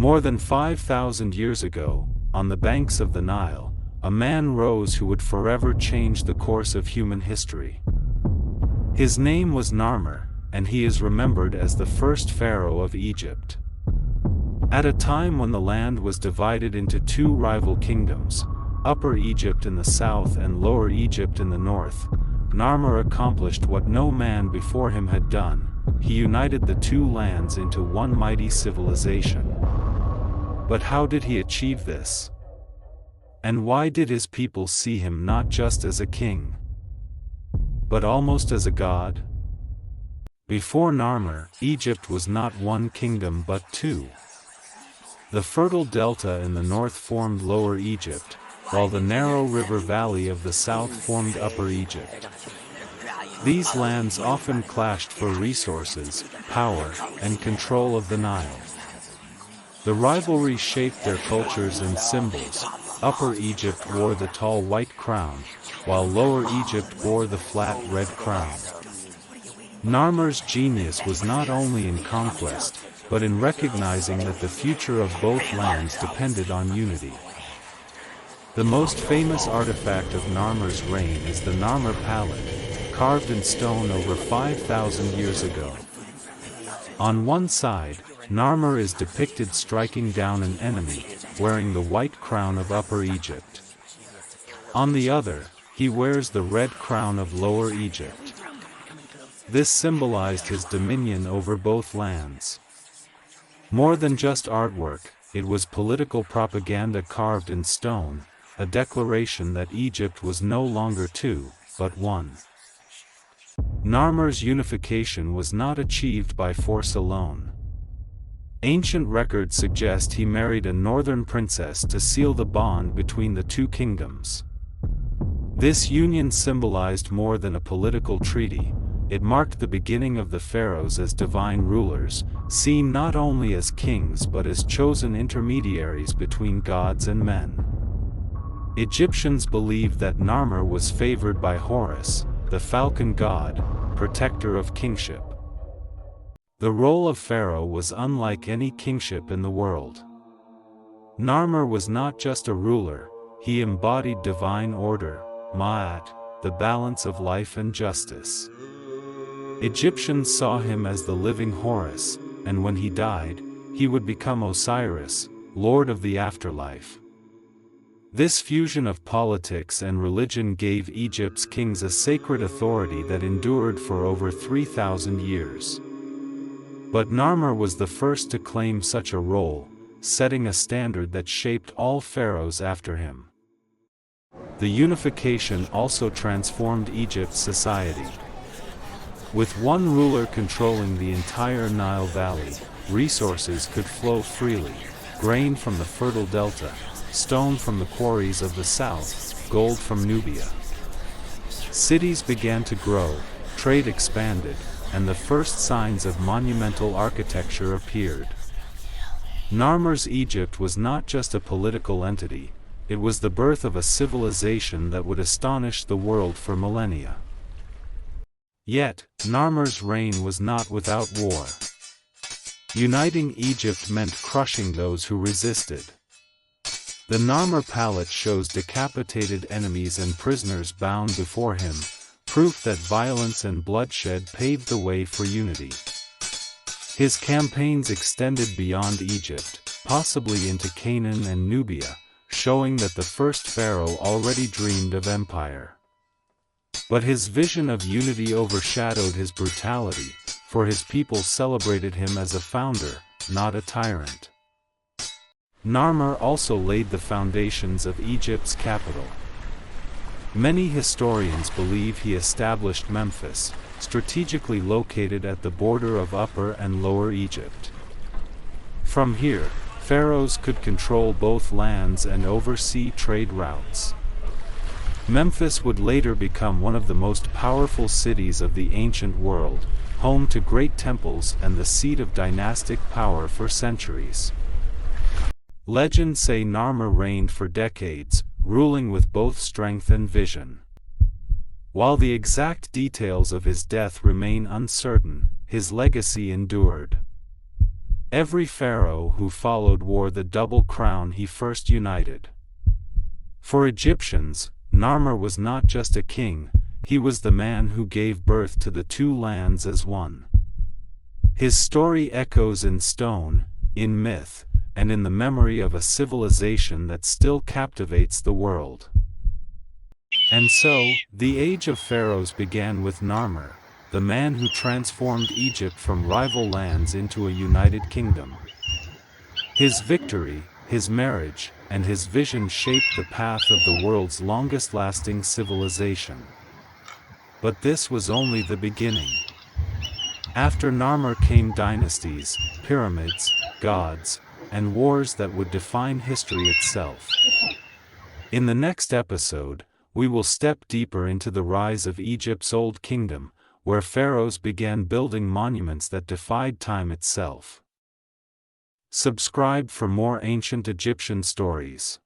More than 5,000 years ago, on the banks of the Nile, a man rose who would forever change the course of human history. His name was Narmer, and he is remembered as the first Pharaoh of Egypt. At a time when the land was divided into two rival kingdoms, Upper Egypt in the south and Lower Egypt in the north, Narmer accomplished what no man before him had done. He united the two lands into one mighty civilization. But how did he achieve this? And why did his people see him not just as a king, but almost as a god? Before Narmer, Egypt was not one kingdom but two. The fertile delta in the north formed Lower Egypt, while the narrow river valley of the south formed Upper Egypt. These lands often clashed for resources, power, and control of the Nile. The rivalry shaped their cultures and symbols. Upper Egypt wore the tall white crown, while Lower Egypt bore the flat red crown. Narmer's genius was not only in conquest, but in recognizing that the future of both lands depended on unity. The most famous artifact of Narmer's reign is the Narmer Palette, carved in stone over 5,000 years ago. On one side, Narmer is depicted striking down an enemy, wearing the white crown of Upper Egypt. On the other, he wears the red crown of Lower Egypt. This symbolized his dominion over both lands. More than just artwork, it was political propaganda carved in stone, a declaration that Egypt was no longer two, but one. Narmer's unification was not achieved by force alone. Ancient records suggest he married a northern princess to seal the bond between the two kingdoms. This union symbolized more than a political treaty. It marked the beginning of the pharaohs as divine rulers, seen not only as kings but as chosen intermediaries between gods and men. Egyptians believed that Narmer was favored by Horus, the falcon god, protector of kingship. The role of pharaoh was unlike any kingship in the world. Narmer was not just a ruler, he embodied divine order, Ma'at, the balance of life and justice. Egyptians saw him as the living Horus, and when he died, he would become Osiris, lord of the afterlife. This fusion of politics and religion gave Egypt's kings a sacred authority that endured for over 3,000 years. But Narmer was the first to claim such a role, setting a standard that shaped all pharaohs after him. The unification also transformed Egypt's society. With one ruler controlling the entire Nile Valley, resources could flow freely: grain from the fertile delta, stone from the quarries of the south, gold from Nubia. Cities began to grow, trade expanded, and the first signs of monumental architecture appeared. Narmer's Egypt was not just a political entity, it was the birth of a civilization that would astonish the world for millennia. Yet, Narmer's reign was not without war. Uniting Egypt meant crushing those who resisted. The Narmer Palette shows decapitated enemies and prisoners bound before him, proof that violence and bloodshed paved the way for unity. His campaigns extended beyond Egypt, possibly into Canaan and Nubia, showing that the first pharaoh already dreamed of empire. But his vision of unity overshadowed his brutality, for his people celebrated him as a founder, not a tyrant. Narmer also laid the foundations of Egypt's capital. Many historians believe he established Memphis, strategically located at the border of Upper and Lower Egypt. From here, pharaohs could control both lands and oversee trade routes. Memphis would later become one of the most powerful cities of the ancient world, home to great temples and the seat of dynastic power for centuries. Legends say Narmer reigned for decades, ruling with both strength and vision. While the exact details of his death remain uncertain, his legacy endured. Every pharaoh who followed wore the double crown he first united. For Egyptians, Narmer was not just a king, he was the man who gave birth to the two lands as one. His story echoes in stone, in myth, and in the memory of a civilization that still captivates the world. And so, the age of pharaohs began with Narmer, the man who transformed Egypt from rival lands into a united kingdom. His victory, his marriage, and his vision shaped the path of the world's longest-lasting civilization. But this was only the beginning. After Narmer came dynasties, pyramids, gods, and wars that would define history itself. In the next episode, we will step deeper into the rise of Egypt's Old Kingdom, where pharaohs began building monuments that defied time itself. Subscribe for more ancient Egyptian stories.